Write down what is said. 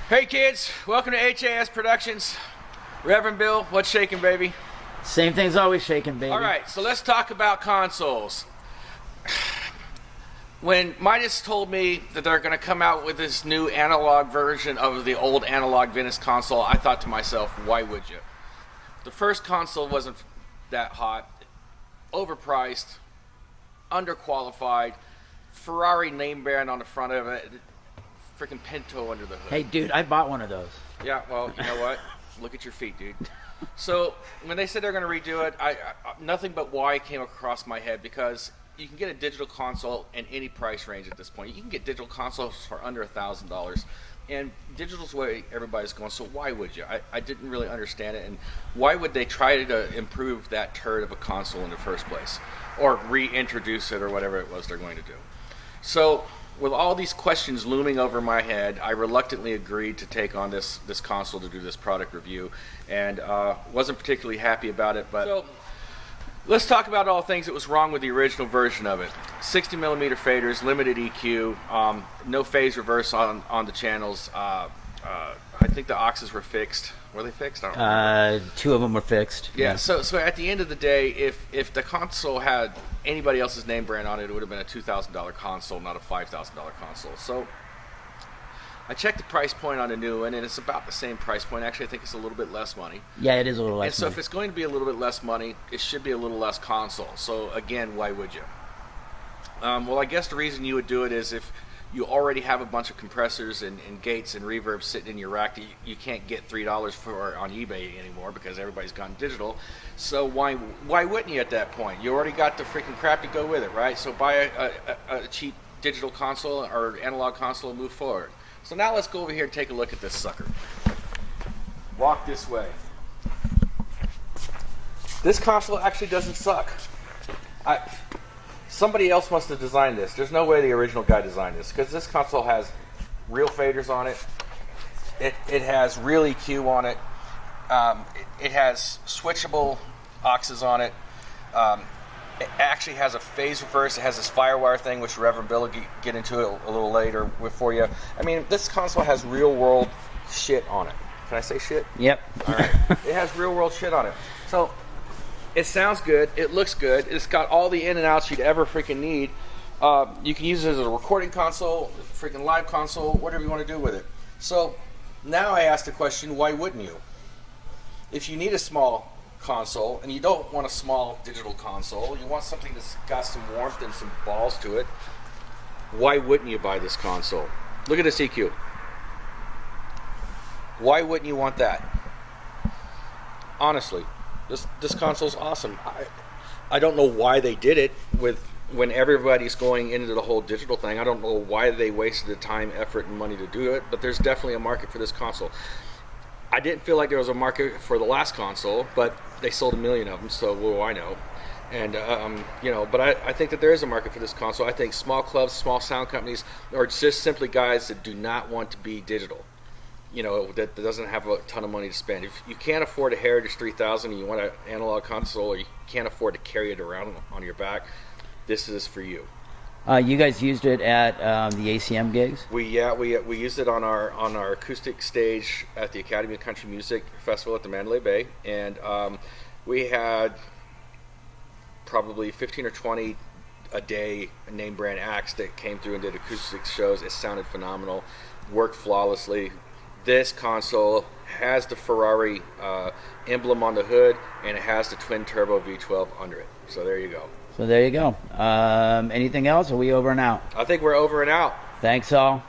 Hey kids, welcome to HAS Productions. Reverend Bill, what's shaking, baby? Same thing's always shaking, baby. All right, so let's talk about consoles. When Midas told me that they're going to come out with this new analog version of the old Analogue Venice console, I thought to myself, why would you? The first console wasn't that hot, overpriced, underqualified, Ferrari name brand on the front of it, freaking Pinto under the hood. Hey, dude, I bought one of those. Yeah, well, you know what? Look at your feet, dude. So when they said they're going to redo it, nothing but why came across my head, because you can get a digital console in any price range at this point. You can get digital consoles for under $1,000, and digital's the way everybody's going. So why would you? I didn't really understand it, and why would they try to improve that turd of a console in the first place, or reintroduce it, or whatever it was they're going to do? So with all these questions looming over my head, I reluctantly agreed to take on this console to do this product review, and wasn't particularly happy about it. But so, let's talk about all things that was wrong with the original version of it. 60mm faders, limited EQ, no phase reverse on the channels. I think the auxes were fixed. Were they fixed? I don't remember. Two of them were fixed. Yeah. So at the end of the day, if the console had anybody else's name brand on it, it would have been a $2,000 console, not a $5,000 console. So I checked the price point on a new one, and it's about the same price point. Actually, I think it's a little bit less money. Yeah, it is a little less. And so money. if it's going to be a little bit less money, it should be a little less console. So again, why would you? Well, I guess the reason you would do it is if you already have a bunch of compressors and gates and reverbs sitting in your rack that you can't get $3 for on eBay anymore because everybody's gone digital. So why wouldn't you at that point? You already got the freaking crap to go with it, right? So buy a cheap digital console or analog console and move forward. So now let's go over here and take a look at this sucker. Walk this way. This console actually doesn't suck. Somebody else must have designed this. There's no way the original guy designed this, because this console has real faders on it. It has real EQ on it. It has switchable auxes on it. It actually has a phase reverse. It has this Firewire thing, which Reverend Bill will get into it a little later for you. I mean, this console has real world shit on it. Can I say shit? Yep. All right. It has real world shit on it. So it sounds good. It looks good. It's got all the in and outs you'd ever freaking need. You can use it as a recording console, freaking live console, whatever you want to do with it. So now I ask the question, why wouldn't you? If you need a small console and you don't want a small digital console, you want something that's got some warmth and some balls to it, why wouldn't you buy this console? Look at this EQ. Why wouldn't you want that? Honestly, this console's awesome. I don't know why they did it when everybody's going into the whole digital thing. I don't know why they wasted the time, effort, and money to do it, but there's definitely a market for this console. I didn't feel like there was a market for the last console, but they sold 1 million of them, so what do I know? And but I think that there is a market for this console. I think small clubs, small sound companies, or just simply guys that do not want to be digital, that doesn't have a ton of money to spend. If you can't afford a Heritage 3000 and you want an analog console, or you can't afford to carry it around on your back, this is for you. You guys used it at the ACM gigs? We used it on our acoustic stage at the Academy of Country Music Festival at the Mandalay Bay, and we had probably 15 or 20 a day name brand acts that came through and did acoustic shows. It sounded phenomenal, worked flawlessly. This console has the Ferrari emblem on the hood, and it has the twin turbo V12 under it. So there you go. So there you go. Anything else? Are we over and out? I think we're over and out. Thanks all.